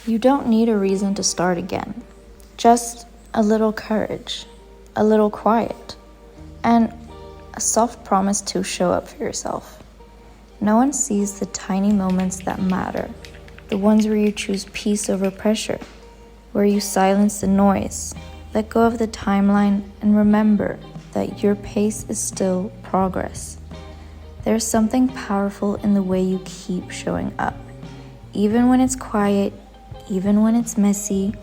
You don't need a reason to start again. Just a little courage, a little quiet, and a soft promise to show up for yourself. No one sees the tiny moments that matter, the ones where you choose peace over pressure, where you silence the noise, let go of the timeline, and remember that your pace is still progress. There's something powerful in the way you keep showing up. Even when it's quiet, even when it's messy,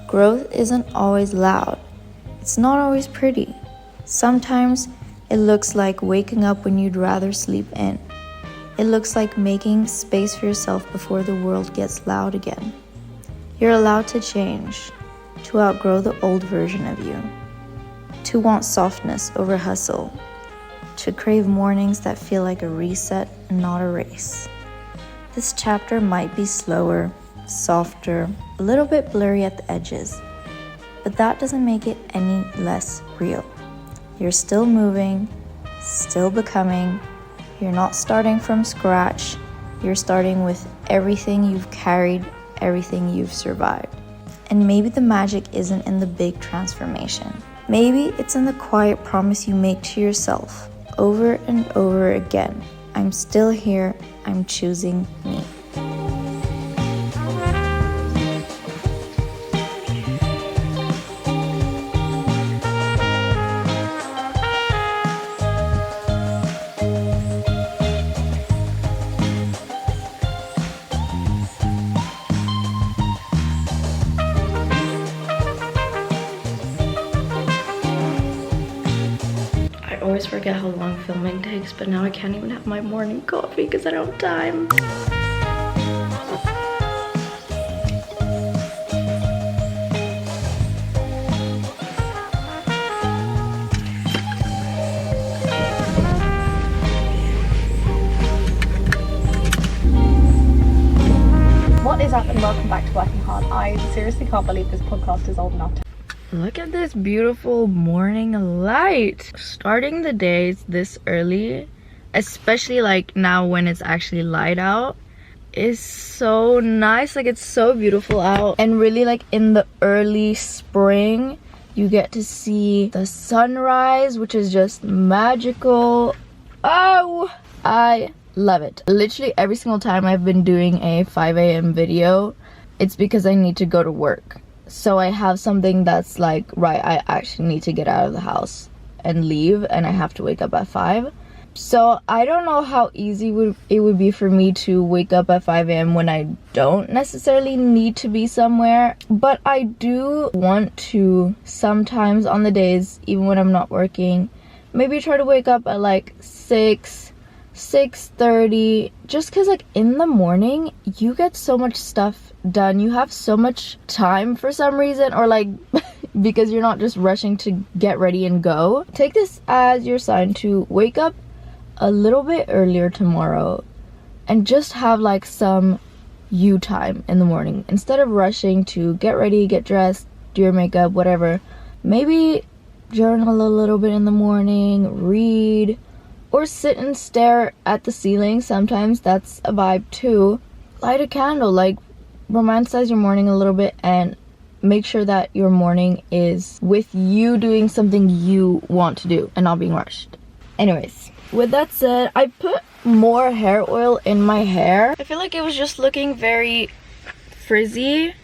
growth isn't always loud. It's not always pretty. Sometimes it looks like waking up when you'd rather sleep in. It looks like making space for yourself before the world gets loud again. You're allowed to change, to outgrow the old version of you, to want softness over hustle, to crave mornings that feel like a reset and not a race. This chapter might be slower, softer, a little bit blurry at the edges, but that doesn't make it any less real. You're still moving, still becoming. You're not starting from scratch. You're starting with everything you've carried, everything you've survived. And maybe the magic isn't in the big transformation. Maybe it's in the quiet promise you make to yourself over and over again. I'm still here. I'm choosing me. I always forget how long filming takes, but now I can't even have my morning coffee because I don't have time. What is up, and welcome back to Working Hard. I seriously can't believe this podcast is old enough. Look at this beautiful morning light. Starting the days this early, especially like now when it's actually light out, is so nice. Like, it's so beautiful out. And really, like, in the early spring, you get to see the sunrise, which is just magical. Oh, I love it. Literally every single time I've been doing a 5 a.m. video, it's because I need to go to work. So I have something that's like, right, I actually need to get out of the house and leave, and I have to wake up at 5. So I don't know how easy it would be for me to wake up at 5 a.m. when I don't necessarily need to be somewhere. But I do want to sometimes on the days, even when I'm not working, maybe try to wake up at like 6:30, just because like in the morning you get so much stuff done. You have so much time for some reason, or like because you're not just rushing to get ready and go. Take this as your sign to wake up a little bit earlier tomorrow and just have like some you time in the morning instead of rushing to get ready, get dressed, do your makeup, whatever. Maybe journal a little bit in the morning, read, or sit and stare at the ceiling. Sometimes that's a vibe too. Light a candle, like romanticize your morning a little bit and make sure that your morning is with you doing something you want to do and not being rushed. Anyways, with that said, I put more hair oil in my hair. I feel like it was just looking very frizzy,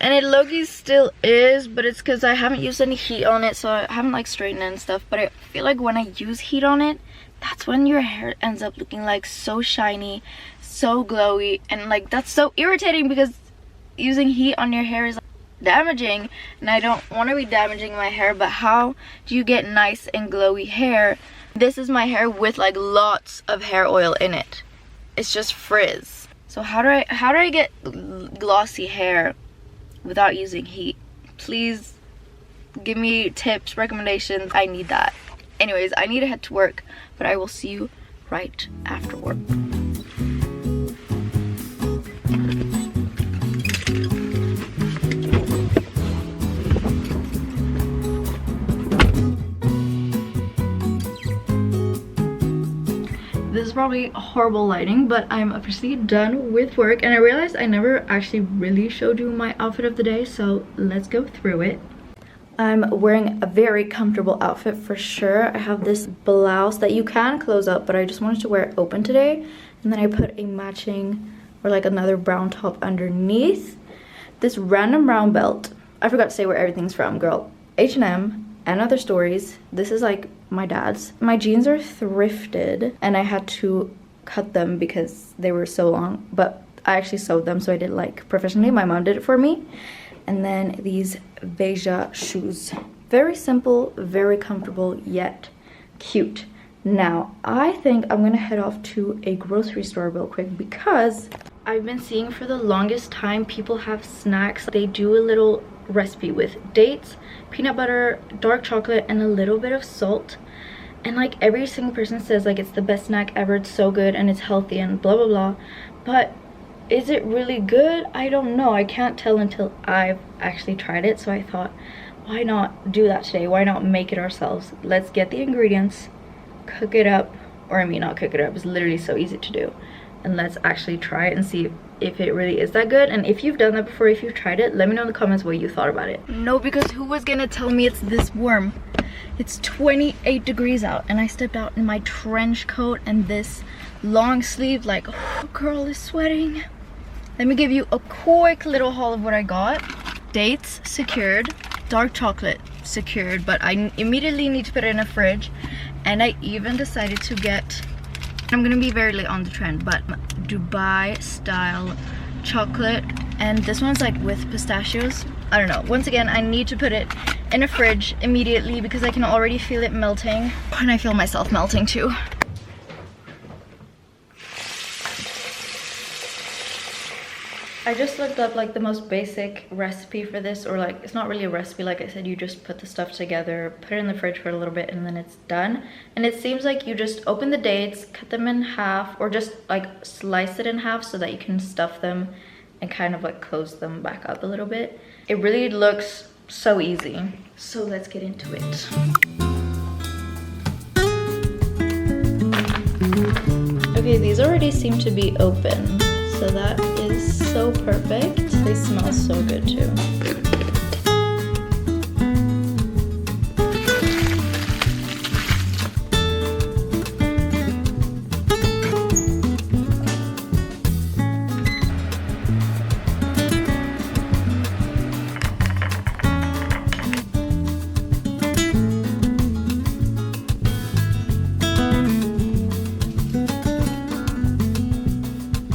and it low-key still is, but it's because I haven't used any heat on it, so I haven't like straightened it and stuff. But I feel like when I use heat on it, that's when your hair ends up looking like so shiny, so glowy, and like that's so irritating because using heat on your hair is like damaging, and I don't want to be damaging my hair. But how do you get nice and glowy hair? This is my hair with like lots of hair oil in it. It's just frizz. So how do I get glossy hair without using heat? Please give me tips, recommendations. I need that. Anyways, I need to head to work, but I will see you right after work. This is probably horrible lighting, but I'm officially done with work, and I realized I never actually really showed you my outfit of the day, so let's go through it. I'm wearing a very comfortable outfit for sure. I have this blouse that you can close up, but I just wanted to wear it open today, and then I put a matching or like another brown top underneath. This random brown belt. I forgot to say where everything's from, girl. H&M and Other Stories. This is like my dad's. My jeans are thrifted and I had to cut them because they were so long, but I actually sewed them, so I did like professionally. My mom did it for me. And then these Veja shoes. Very simple, very comfortable, yet cute. Now, I think I'm gonna head off to a grocery store real quick because I've been seeing for the longest time people have snacks. They do a little recipe with dates, peanut butter, dark chocolate, and a little bit of salt. And like every single person says like it's the best snack ever, it's so good and it's healthy and blah blah blah. But is it really good? I don't know. I can't tell until I've actually tried it. So I thought, why not do that today? Why not make it ourselves? Let's get the ingredients, cook it up, or I mean not cook it up, it's literally so easy to do. And let's actually try it and see if it really is that good. And if you've done that before, if you've tried it, let me know in the comments what you thought about it. No, because who was gonna tell me it's this warm? It's 28 degrees out and I stepped out in my trench coat and this long sleeve, like, oh, girl is sweating. Let me give you a quick little haul of what I got. Dates secured, dark chocolate secured, but I immediately need to put it in a fridge. And I even decided to get, I'm gonna be very late on the trend, but Dubai style chocolate, and this one's like with pistachios. I don't know. Once again, I need to put it in a fridge immediately because I can already feel it melting, and I feel myself melting too. I just looked up like the most basic recipe for this, or like it's not really a recipe, like I said, you just put the stuff together, put it in the fridge for a little bit, and then it's done. And it seems like you just open the dates, cut them in half, or just like slice it in half so that you can stuff them and kind of like close them back up a little bit. It really looks so easy. So let's get into it. Okay, these already seem to be open. So that is so perfect. They smell so good too.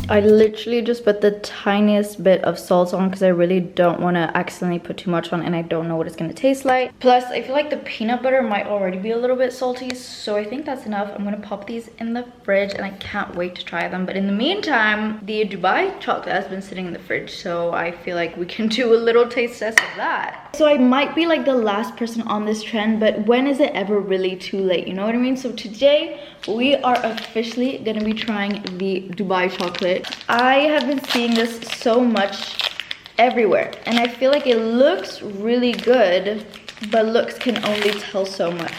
I literally just put the tiniest bit of salt on because I really don't want to accidentally put too much on and I don't know what it's going to taste like. Plus, I feel like the peanut butter might already be a little bit salty, so I think that's enough. I'm going to pop these in the fridge and I can't wait to try them. But in the meantime, the Dubai chocolate has been sitting in the fridge, so I feel like we can do a little taste test of that. So I might be like the last person on this trend, but when is it ever really too late? You know what I mean? So today, we are officially going to be trying the Dubai chocolate. I have been seeing this so much everywhere and I feel like it looks really good, but looks can only tell so much.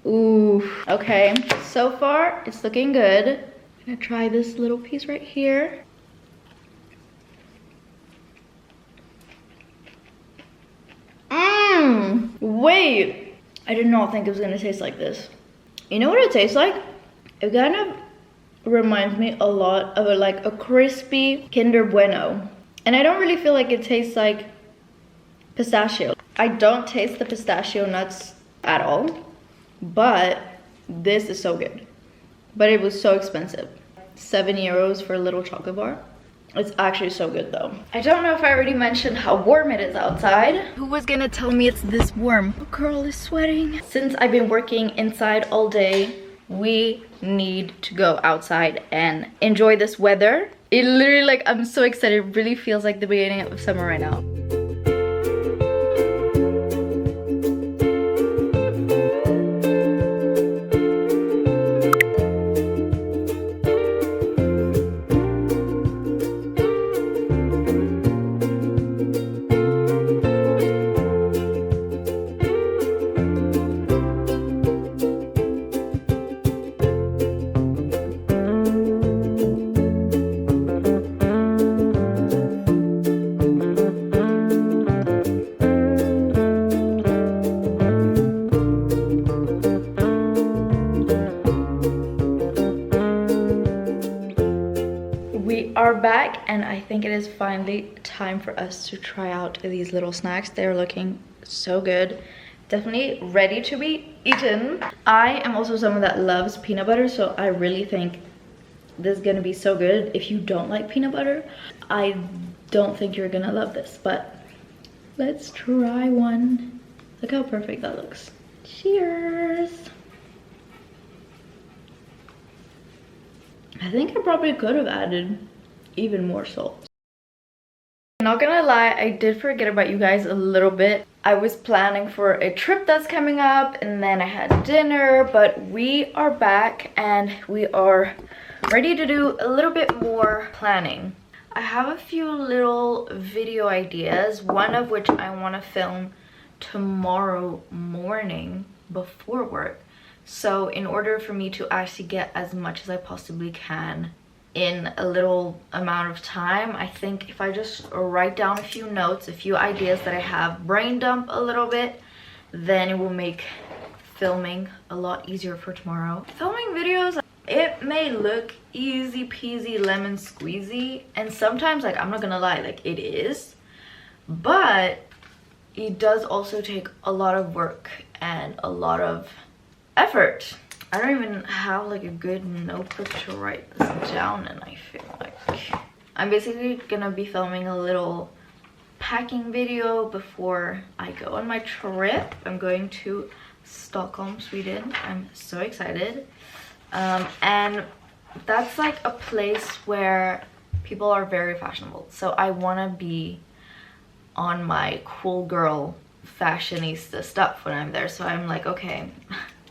Ooh, okay, so far it's looking good. I'm gonna try this little piece right here. Wait, I did not think it was gonna taste like this. You know what it tastes like? It kind of reminds me a lot of a crispy Kinder Bueno. And I don't really feel like it tastes like pistachio. I don't taste the pistachio nuts at all, but this is so good. But it was so expensive. 7 euros for a little chocolate bar. It's actually so good though. I don't know if I already mentioned how warm it is outside. Who was gonna tell me it's this warm? Oh, girl is sweating. Since I've been working inside all day, we need to go outside and enjoy this weather. It literally, like, I'm so excited. It really feels like the beginning of summer right now. are back, and I think it is finally time for us to try out these little snacks. They're looking so good. Definitely ready to be eaten. I am also someone that loves peanut butter, so I really think this is gonna be so good. If you don't like peanut butter, I don't think you're gonna love this, but let's try one. Look how perfect that looks. Cheers. I think I probably could have added even more salt. Not gonna lie, I did forget about you guys a little bit. I was planning for a trip that's coming up, and then I had dinner, but we are back and we are ready to do a little bit more planning. I have a few little video ideas, one of which I want to film tomorrow morning before work. So in order for me to actually get as much as I possibly can in a little amount of time, I think if I just write down a few notes, a few ideas that I have, brain dump a little bit, then it will make filming a lot easier for tomorrow. Filming videos, it may look easy peasy lemon squeezy, and sometimes, like, I'm not gonna lie, like, it is, but it does also take a lot of work and a lot of effort. I don't even have like a good notebook to write this down, and I feel like I'm basically gonna be filming a little packing video before I go on my trip. I'm going to Stockholm, Sweden. I'm so excited. And that's like a place where people are very fashionable, so I want to be on my cool girl fashionista stuff when I'm there. So I'm like, okay,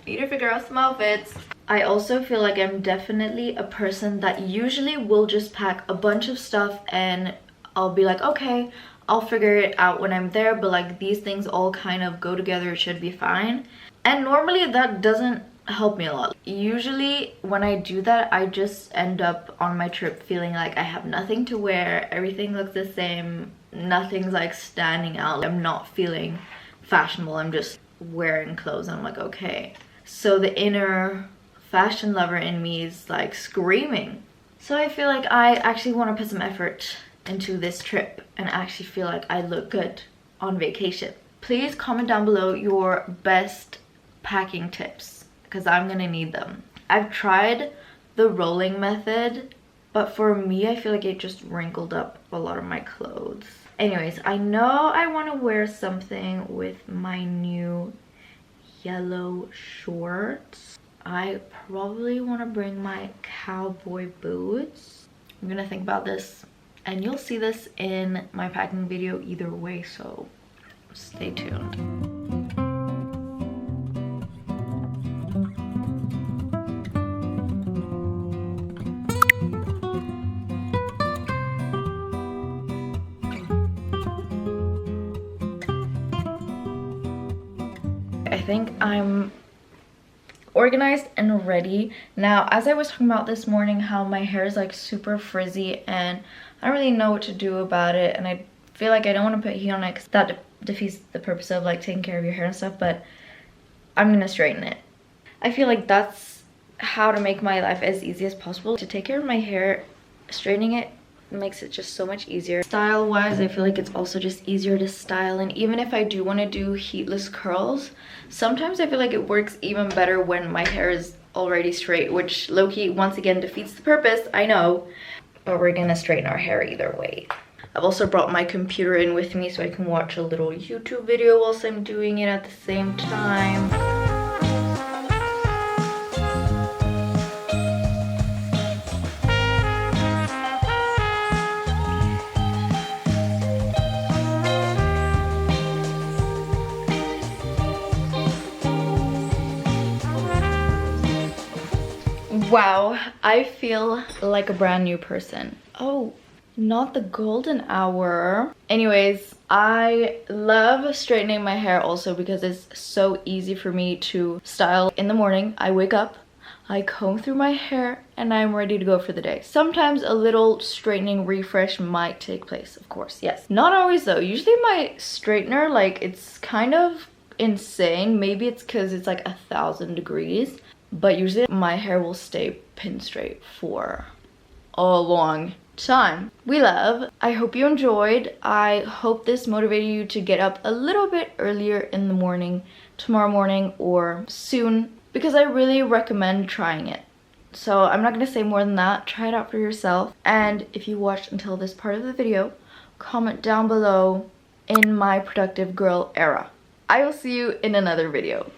need to figure out some outfits. I also feel like I'm definitely a person that usually will just pack a bunch of stuff and I'll be like, okay, I'll figure it out when I'm there, but like these things all kind of go together, it should be fine. And normally that doesn't help me a lot. Usually when I do that, I just end up on my trip feeling like I have nothing to wear, everything looks the same, nothing's like standing out. I'm not feeling fashionable, I'm just wearing clothes and I'm like, okay. So the inner fashion lover in me is like screaming. So I feel like I actually want to put some effort into this trip and actually feel like I look good on vacation. Please comment down below your best packing tips, because I'm gonna need them. I've tried the rolling method, but for me, I feel like it just wrinkled up a lot of my clothes. Anyways, I know I want to wear something with my new yellow shorts. I probably want to bring my cowboy boots. I'm gonna think about this, and you'll see this in my packing video either way, so stay tuned. I think I'm organized and ready. Now, as I was talking about this morning, how my hair is like super frizzy and I don't really know what to do about it, and I feel like I don't want to put heat on it because that defeats the purpose of like taking care of your hair and stuff, but I'm gonna straighten it. I feel like that's how to make my life as easy as possible. To take care of my hair, straightening it makes it just so much easier. Style wise, I feel like it's also just easier to style, and even if I do want to do heatless curls, sometimes I feel like it works even better when my hair is already straight, which low-key once again defeats the purpose, I know, but we're gonna straighten our hair either way. I've also brought my computer in with me so I can watch a little YouTube video whilst I'm doing it at the same time. Wow, I feel like a brand new person. Oh, not the golden hour. Anyways, I love straightening my hair also because it's so easy for me to style. In the morning, I wake up, I comb through my hair, and I'm ready to go for the day. Sometimes a little straightening refresh might take place, of course, yes. Not always though. Usually my straightener, like, it's kind of insane. Maybe it's because it's like 1,000 degrees. But usually my hair will stay pin straight for a long time we love. I hope you enjoyed. I hope this motivated you to get up a little bit earlier in the morning, tomorrow morning or soon, because I really recommend trying it. So I'm not gonna say more than that. Try it out for yourself. And if you watched until this part of the video, comment down below, in my productive girl era. I will see you in another video.